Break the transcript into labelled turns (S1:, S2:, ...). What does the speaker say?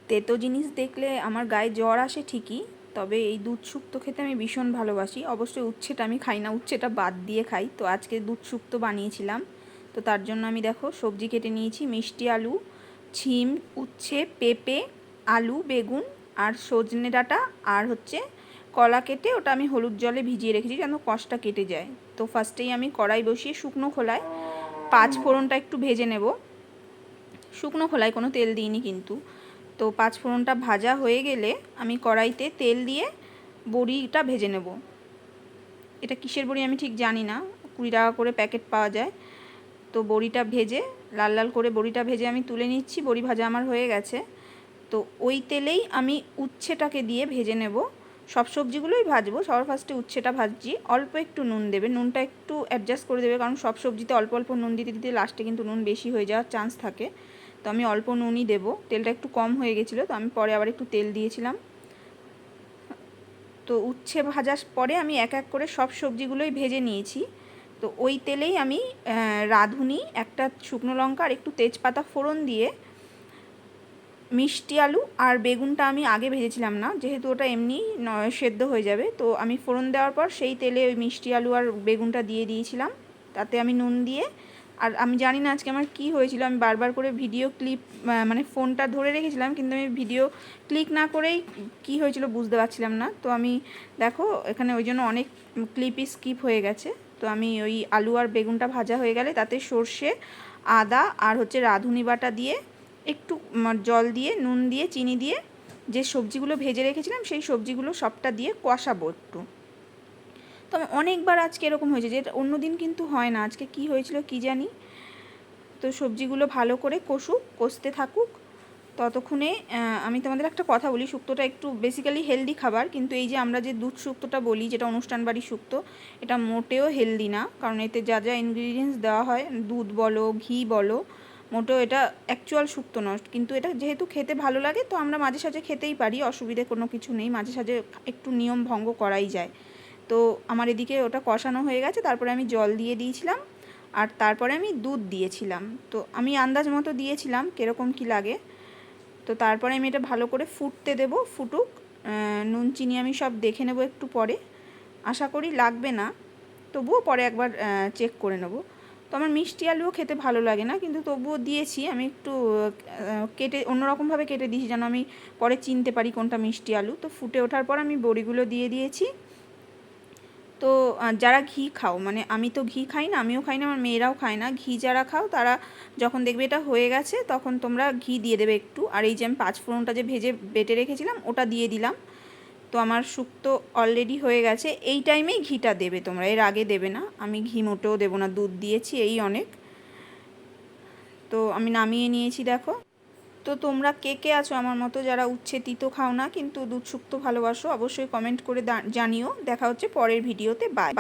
S1: তেতো জিনিস দেখলে আমার গায়ে জ্বর আসে ঠিকই, তবে এই দুধ শুক্তো খেতে আমি ভীষণ ভালোবাসি। অবশ্যই উচ্ছেটা আমি খাই না, উচ্ছেটা বাদ দিয়ে খাই। তো আজকে দুধ শুক্তো বানিয়েছিলাম। তো তার জন্য আমি দেখো সবজি কেটে নিয়েছি, মিষ্টি আলু, ছিম, উচ্ছে, পেঁপে, আলু, বেগুন আর সজনে ডাঁটা আর হচ্ছে কলা কেটে ওটা আমি হলুদ জলে ভিজিয়ে রেখেছি যেন কষটা কেটে যায়। তো ফার্স্টেই আমি কড়াই বসিয়ে শুকনো খোলায় পাঁচ ফোড়নটা একটু ভেজে নেব। শুকনো খোলায়, কোনো তেল দিইনি কিন্তু। তো পাঁচ ফোড়নটা ভাজা হয়ে গেলে আমি কড়াইতে তেল দিয়ে বড়িটা ভেজে নেব। এটা কিসের বড়ি আমি ঠিক জানি না, 20 টাকা করে প্যাকেট পাওয়া যায়। তো বড়িটা ভেজে লাল লাল করে বড়িটা ভেজে আমি তুলে নিচ্ছি। বড়ি ভাজা আমার হয়ে গেছে। তো ওই তেলেই আমি উচ্ছেটাকে দিয়ে ভেজে নেব। সব সবজিগুলোই ভাজবো, সবার ফার্স্টে উচ্ছেটা ভাজছি। অল্প একটু নুন দেবে, নুনটা একটু অ্যাডজাস্ট করে দেবে, কারণ সব সবজিতে অল্প অল্প নুন দিতে দিতে লাস্টে কিন্তু নুন বেশি হয়ে যাওয়ার চান্স থাকে। তো আমি অল্প নুনই দেবো। তেলটা একটু কম হয়ে গেছিলো, তো আমি পরে আবার একটু তেল দিয়েছিলাম। তো উচ্ছে ভাজার পরে আমি এক এক করে সব সবজিগুলোই ভেজে নিয়েছি। তো ওই তেলেই আমি রাঁধুনি, একটা শুকনো লঙ্কা আর একটু তেজপাতা ফোড়ন দিয়ে মিষ্টি আলু আর বেগুনটা আমি আগে ভেজেছিলাম না, যেহেতু ওটা এমনি সেদ্ধ হয়ে যাবে। তো আমি ফোড়ন দেওয়ার পর সেই তেলে ওই মিষ্টি আলু আর বেগুনটা দিয়ে দিয়েছিলাম। তাতে আমি নুন দিয়ে, আর আমি জানি না আজকে আমার কী হয়েছিল, আমি বারবার করে ভিডিও ক্লিপ মানে ফোনটা ধরে রেখেছিলাম, কিন্তু আমি ভিডিও ক্লিক না করেই কী হয়েছিল বুঝতে পারছিলাম না। তো আমি দেখো এখানে ওই জন্য অনেক ক্লিপই স্কিপ হয়ে গেছে। তো আমি ওই আলু আর বেগুনটা ভাজা হয়ে গেলে তাতে সর্ষে, আদা আর হচ্ছে রাঁধুনি বাটা দিয়ে একটু জল দিয়ে, নুন দিয়ে, চিনি দিয়ে যে সবজিগুলো ভেজে রেখেছিলাম সেই সবজিগুলো সবটা দিয়ে কষাবো একটু। তো অনেকবার আজকে এরকম হয়েছে, যে অন্য দিন কিন্তু হয় না, আজকে কি হয়েছিল কি জানি। তো সবজিগুলো ভালো করে কষতে থাকুক। ততক্ষণে আমি তোমাদের একটা কথা বলি, শুক্তোটা একটু বেসিক্যালি হেলদি খাবার, কিন্তু এই যে আমরা যে দুধ শুক্তোটা বলি, যেটা অনুষ্ঠান বাড়ির শুক্তো, এটা মোটেও হেলদি না। কারণ এতে যা যা ইনগ্রিডিয়েন্টস দেওয়া হয়, দুধ বলো, ঘি বলো, মোটেও এটা অ্যাকচুয়াল শুক্তো নয়। কিন্তু এটা যেহেতু খেতে ভালো লাগে, তো আমরা মাঝে সাঝে খেতেই পারি, অসুবিধে কোনো কিছু নেই, মাঝে সাঝে একটু নিয়ম ভঙ্গ করাই যায়। তো আমার এদিকে ওটা কষানো হয়ে গেছে, তারপরে আমি জল দিয়ে দিয়েছিলাম, আর তারপরে আমি দুধ দিয়েছিলাম। তো আমি আন্দাজ মতো দিয়েছিলাম কীরকম কী লাগে। তো তারপরে আমি এটা ভালো করে ফুটতে দেব, ফুটুক। নুন চিনি আমি সব দেখে নেব একটু পরে, আশা করি লাগবে না, তবুও পরে একবার চেক করে নেব। তো আমার মিষ্টি আলুও খেতে ভালো লাগে না, কিন্তু তবুও দিয়েছি আমি একটু কেটে, অন্যরকমভাবে কেটে দিয়েছি যেন আমি পরে চিনতে পারি কোনটা মিষ্টি আলু। তো ফুটে ওঠার পর আমি বড়িগুলো দিয়ে দিয়েছি। তো যারা ঘি খাও, মানে আমি তো ঘি খাই না, আমিও খাই না, আমার মেয়েরাও খায় না, ঘি যারা খাও তারা যখন দেখবে এটা হয়ে গেছে তখন তোমরা ঘি দিয়ে দেবে একটু। আর এই যে আমি পাঁচ ফোড়নটা যে ভেজে বেটে রেখেছিলাম ওটা দিয়ে দিলাম। তো আমার শুক্তো অলরেডি হয়ে গেছে। এই টাইমেই ঘিটা দেবে তোমরা, এর আগে দেবে না। আমি ঘি মোটেও দেবো না, দুধ দিয়েছি এই অনেক। তো আমি নামিয়ে নিয়েছি দেখো। তো তোমরা কে কে আছো আমার মতো যারা উচ্ছে তিতো খাও না কিন্তু দুধ শুক্তো ভালোবাসো, অবশ্যই কমেন্ট করে জানিও। দেখা হচ্ছে পরের ভিডিওতে, বাই।